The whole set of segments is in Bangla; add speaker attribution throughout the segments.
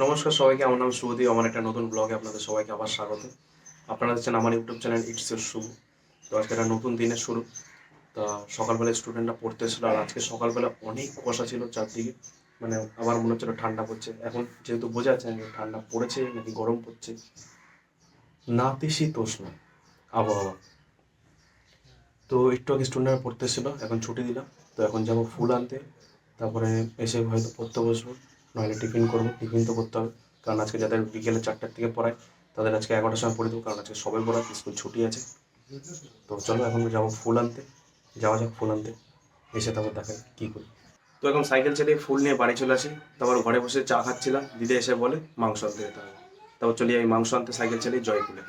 Speaker 1: নমস্কার সবাইকে, আমার নাম শুভদীপ। আমার একটা নতুন ব্লগে আপনাদের সবাইকে আবার স্বাগত। আপনারা দেখছেন আমার ইউটিউব চ্যানেল ইটস ইউর শুভ। তো আজকে একটা নতুন দিনের শুরু। তা সকালবেলায় স্টুডেন্টরা পড়তে এসেছিলো, আর আজকে সকালবেলা অনেক কুয়াশা ছিল চারদিকে। মানে আমার মনে হচ্ছিল ঠান্ডা পড়ছে। এখন যেহেতু বোঝা যাচ্ছে না যে ঠান্ডা পড়েছে নাকি গরম পড়ছে, নাতিশীতোষ্ণ আবহাওয়া। তো একটু আগে স্টুডেন্টরা পড়তে এসেছিলো, এখন ছুটি দিলাম। তো এখন যাবো ফুল আনতে, তারপরে এসে হয়তো পড়তে বসবো, নইলে টিফিন করবো। টিফিন তো করতে হবে, কারণ আজকে যাদের বিকেলে 4টার থেকে পড়ায় তাদের আজকে 11টার সময় পড়ে দেবো, কারণ আজকে সবে পড়া, স্কুল ছুটি আছে। তো চলো এখন যাবো ফুল আনতে, যাওয়া যাক ফুল আনতে, এসে তারপর দেখাই কী করি। তো এখন সাইকেল চালিয়ে ফুল নিয়ে বাড়ি চলে আসি। তারপর ঘরে বসে চা খাচ্ছিলাম, দিদি এসে বলে মাংস আনতে যেতে হবে। তারপর চলি আমি মাংস আনতে সাইকেল চালিয়ে জয়পুরে।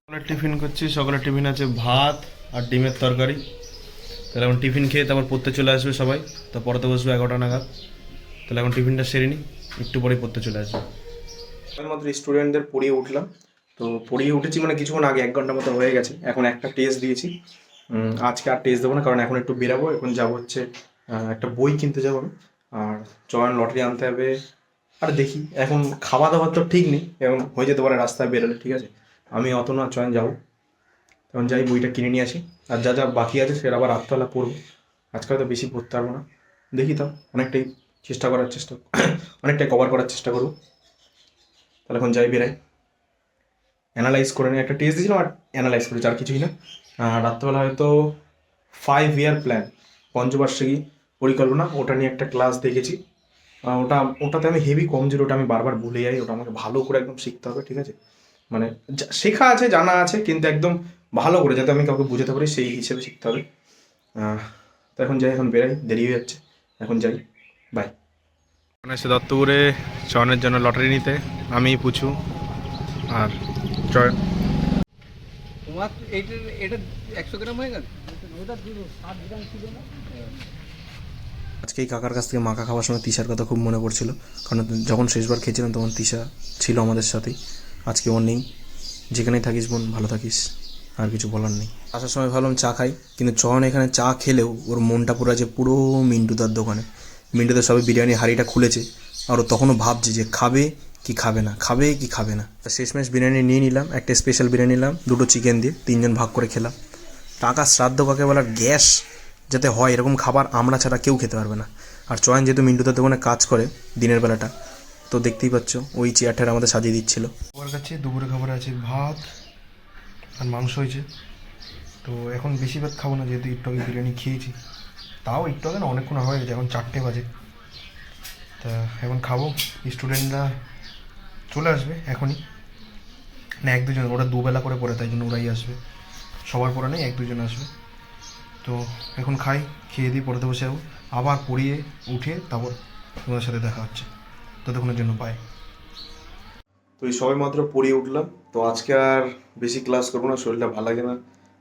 Speaker 1: সকালে টিফিন করছি। সকালে টিফিন আছে ভাত আর ডিমের তরকারি। তাহলে এখন টিফিন খেয়ে তারপর পড়তে চলে আসবে সবাই। তো পড়তে বসবে 11টা নাগাদ। তাহলে এখন টিফিনটা সেরে নিই, একটু পরে পড়তে চলে আসবে। মাত্র স্টুডেন্টদের পড়িয়ে উঠলাম। তো পড়িয়ে উঠেছি মানে কিছুক্ষণ আগে, 1 ঘন্টা মতো হয়ে গেছে। এখন একটা টেস্ট দিয়েছি। আজকে আর টেস্ট দেবো না, কারণ এখন একটু বেরাবো। এখন যাবো হচ্ছে একটা বই কিনতে যাবো আমি, আর চয়ন লটারি আনতে হবে। আর দেখি, এখন খাওয়া দাওয়ার তো ঠিক নেই, এখন হয়ে যেতে পারে রাস্তায় বেরোলে, ঠিক আছে। আমি অত না, চয়ন যাবো। তখন যাই বইটা কিনে নিয়ে আসি, আর যা যা বাকি আছে সেটা আবার রাতবেলা পড়বো। আজকে হয়তো বেশি পড়তে পারবো না, দেখি। তাও অনেকটাই অনেকটাই কভার করার চেষ্টা করবো। তাহলে এখন যাই, বেরাই, অ্যানালাইজ করে নিই। একটা টেস্ট দিয়েছিলাম আর অ্যানালাইজ করেছি, আর কিছুই না। রাত্রেবেলা হয়তো 5 ইয়ার প্ল্যান, পঞ্চবার্ষিকী পরিকল্পনা, ওটা নিয়ে একটা ক্লাস দেখেছি। ওটাতে আমি হেভি কমজোর, ওটা আমি বারবার ভুলে যাই। ওটা আমাকে ভালো করে একদম শিখতে হবে, ঠিক আছে। মানে শেখা আছে, জানা আছে, কিন্তু একদম ভালো করে যাতে আমি কাউকে বুঝাতে পারি সেই হিসেবে শিখতে হবে। তো এখন যাই, এখন বেরাই, দেরি হয়ে যাচ্ছে, এখন যাই, বাই। এসে দত্তপুরে চয়নের জন্য লটারি নিতে, আমি পুছু আর চয়ন।
Speaker 2: তোমার এটা 100 গ্রাম হয়ে গেল। ওটা 60 গ্রাম ছিল না।
Speaker 1: আজকে এই কাকার কাছ থেকে মাখা খাওয়ার সময় তিশার কথা খুব মনে পড়ছিল, কারণ যখন শেষবার খেয়েছিলাম তখন তিশা ছিল আমাদের সাথেই। আজকে ও নেই। যেখানেই থাকিস বোন, ভালো থাকিস, আর কিছু বলার নেই। আসার সময় ভাবলাম চা খাই, কিন্তু চয়ন এখানে চা খেলেও ওর মনটা পুরো আছে পুরো মিন্টুদার দোকানে। মিন্টুদার সবে বিরিয়ানি হাঁড়িটা খুলেছে, আর ও তখনও ভাবছে যে খাবে কি খাবে না, খাবে কি খাবে না। শেষমেশ বিরিয়ানি নিয়ে নিলাম, একটা স্পেশাল বিরিয়ানি নিলাম 2টো চিকেন দিয়ে, 3জন ভাগ করে খেলাম। টাকা শ্রাদ্ধ কাকে বলার, গ্যাস যাতে হয় এরকম খাবার আমরা ছাড়া কেউ খেতে পারবে না। আর চয়ন যেহেতু মিন্টুদার দোকানে কাজ করে দিনের বেলাটা, তো দেখতেই পাচ্ছ ওই চেয়ারটার আমাদের সাজিয়ে দিচ্ছিল। আমার কাছে দুপুরে খাবার আছে ভাত আর মাংস হয়েছে। তো এখন বেশি ভাত খাবো না, যেহেতু একটু আগে বিরিয়ানি খেয়েছি। তাও একটু আগে না, অনেকক্ষণ হয়ে গেছে, এখন 4টে বাজে। তা এখন খাবো। স্টুডেন্টরা চলে আসবে এখনই, না 1-2জন, ওরা দুবেলা করে পড়ে, তাই জন্য ওরাই আসবে। সবার পরে নেই, 1-2জন আসবে। তো এখন খাই, খেয়ে দিয়ে পড়তে বসে যাবো। আবার পড়িয়ে উঠে তারপর তোমাদের সাথে দেখা হচ্ছে। ততক্ষণের জন্য বাই। তো এই সবে মাত্র পড়িয়ে উঠলাম। তো আজকে আর বেশি ক্লাস করবো না, শরীরটা ভালো লাগে না।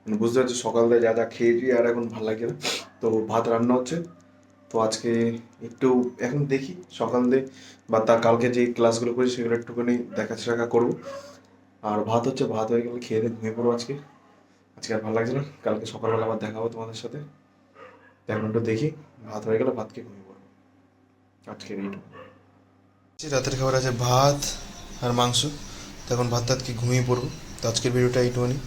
Speaker 1: মানে বুঝতে পারছি সকালবেলা যা যা খেয়েছি, আর এখন ভালো লাগে না। তো ভাত রান্না হচ্ছে। তো আজকে একটু এখন দেখি সকাল দিয়ে বা তার কালকে যে ক্লাসগুলো করেছি সেগুলো একটুখানি দেখা করবো। আর ভাত হচ্ছে, ভাত হয়ে গেলে খেয়ে দিয়ে ঘুমিয়ে পড়বো। আজকে আর ভালো লাগছে না, কালকে সকালবেলা আবার দেখা হবে তোমাদের সাথে। এখন একটু দেখি, ভাত হয়ে গেলে ভাত খেয়ে ঘুমিয়ে পড়বো। আজকে রাতের খাবার আছে ভাত আর মাংস। তো এখন ভাত টাত খেয়ে ঘুমিয়ে পড়বো। তো আজকের ভিডিওটা এইটুকুনি।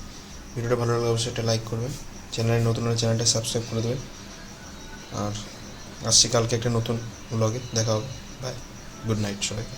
Speaker 1: ভিডিওটা ভালো লাগলে অবশ্যই একটা লাইক করবেন, চ্যানেলে নতুন হলে চ্যানেলটা সাবস্ক্রাইব করে দেবেন। আর আসছি কালকে একটা নতুন ব্লগে, দেখা হবে। বাই, গুড নাইট সবাইকে।